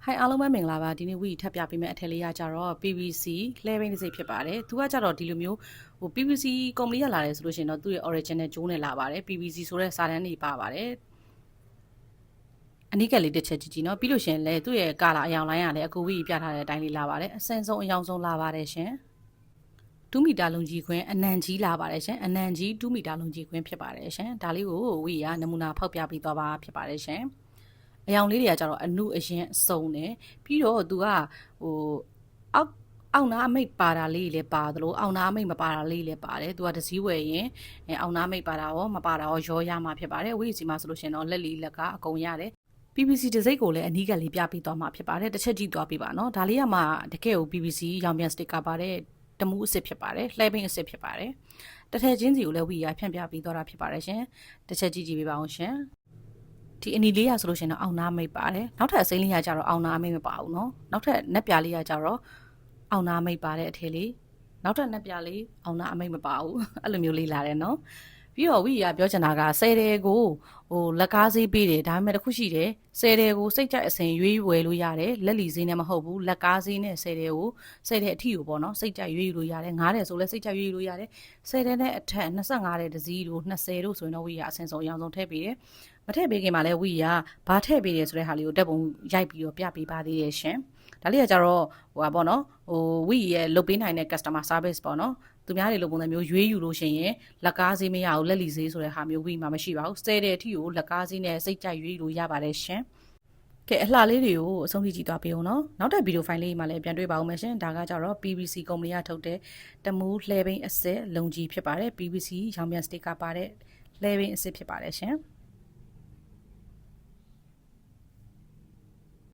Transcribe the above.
ဟိုင်အားလုံးပဲမင်္ဂလာပါဒီနေ့ဝီထပ်ပြပေးမယ့်အထက်လေးကကြတော့ PVC လှဲဘိန်းတစ်စိတ်ဖြစ်ပါတယ်သူကကြတော့ဒီလိုမျိုးဟို PVC ကုမ္ပဏီကလာတယ်ဆိုလို့ရှိရင်တော့သူ့ရဲ့ original ဂျိုးနဲ့လာပါတယ် PVC ဆိုတဲ့စာတန်းတွေပါပါတယ်အနိကလေးတစ်ချက်ကြီးနော်ပြီးလို့ရှိရင်လည်းသူ့ရဲ့ကာလာအယောင်လိုင်းကလည်းအကူဝီပြထားတဲ့အတိုင်းလေးလာပါတယ်အစင်ဆုံးအယောင်ဆုံးလာပါတယ်ရှင်2မီတာလုံးကြီးခွင်းအနံကြီးလာပါတယ်ရှင်အနံကြီး2မီတာလုံးကြီးခွင်းဖြစ်ပါတယ်ရှင်ဒါလေးကိုဝီကနမူနာဖောက်ပြပေးသွားပါဖြစ်ပါတယ်ရှင်အယောင်လေးတွေကကြတော့အနုအရင်စုံတယ်ပြီးတော့သူကဟိုအောက်နာအမိတ်ပါတာလေးလည်းပါသလိုအောက်နာအမိတ်မပါတာလေးလည်းပါတယ်သူကတစည်းဝယ်ရင်အောက်နာအမိတ်ပါတာရောမပါတာရောရမှာဖြစ်ပါတယ်ဝိစီမှာဆိုလို့ရှိရင်တော့လက်လီလက်ကအကုန်ရတယ် PVC တစ်စိတ်ကိုလည်းအနီးကလေးပြပေးသွားမှာဖြစ်ပါတယ်တစ်ချက်ကြည့်သွားပေးပါနော်ဒါလေးကမှတကယ်ကို PVC ရောင်ပြန်စတစ်ကာပါတဲ့တမူးအစ်စ်ဖြစ်ပါတယ်လှဲဘိန်းအစ်စ်ဖြစ်ပါတယ်တစ်ထည်ချင်းစီကိုလည်းဝီရဖြန့်ပြပေးသွားတာဖြစ်ပါတယ်ရှင်တစ်ချက်ကြည့်ကြည့်ပေးပါအောင်ရှင်ဒီအနီလေးရဆိုလို့ရှိရင်တော့အောင်နာမိတ်ပါတယ်နောက်ထပ်အစိမ်းလေးရကြတော့အောင်နာမိတ်မပါဘူးเนาะနောက်ထပ်နက်ပြလေးရကြတော့အောင်နာမိတ်ပါတဲ့အထည်လေးနောက်ထပ်နက်ပြလေးအောင်နာအမိတ်မပါဘူးအဲ့လိုမျိုးလေးလာတယ်เนาะပြီးတော့ဝိရပြောချင်တာကဆယ်တယ်ကိုဟိုလက်ကားဈေးပေးတယ်ဒါပေမဲ့တစ်ခုရှိတယ်ဆယ်တယ်ကိုစိတ်ကြိုက်အစဉ်ရွေးဝယ်လို့ရတယ်လက်လီဈေးနဲ့မဟုတ်ဘူးလက်ကားဈေးနဲ့ဆယ်တယ်ကိုဆယ်တယ်အထီကိုပေါ့နော်စိတ်ကြိုက်ရွေးလို့ရတယ်ငားတယ်ဆိုလဲစိတ်ကြိုက်ရွေးလို့ရတယ်ဆယ်တယ်နဲ့အထက်25တဲ့တစည်းတို့20တို့ဆိုရင်တော့ဝိရအစဉ်ဆုံးအရောင်ဆုံးထည့်ပေးတယ်မထည့်ပေးခင်မှာလဲဝီရဘာထည့်ပေးတယ်ဆိုတဲ့ဟာလေးကိုတက်ပုံရိုက်ပြီးတော့ပြပေးပါသေးရဲ့ရှင်ဒါလေးကကြတော့ဟိုပါပေါ့နော်ဟိုဝီရဲ့လုတ်ပေးနိုင်တဲ့ customer service ပေါ့နော်သူများတွေလိုပုံစံမျိုးရွေးယူလို့ရှိရင်လက်ကားဈေးမရဘူးလက်လီဈေးဆိုတဲ့ဟာမျိုးဝီမှာမရှိပါဘူးစဲတဲ့အထိကိုလက်ကားဈေးနဲ့စိတ်ကြိုက်ရွေးလို့ရပါတယ်ရှင်ကဲအလှလေးတွေကိုအဆုံးထိကြည့်သွားပေးအောင်နော်နောက်တဲ့ဗီဒီယိုဖိုင်လေးမှာလည်းပြန်တွေ့ပါဦးမယ်ရှင်ဒါကကြတော့ PVC ကုမ္ပဏီကထုတ်တဲ့တမူးလှဲဘိန်းအစစ်လုံကြီးဖြစ်ပါတယ် PVC ရောင်ပြန်စတစ်ကာပါတဲ့လှဲဘိန်းအစစ်ဖြစ်ပါတယ်ရှင်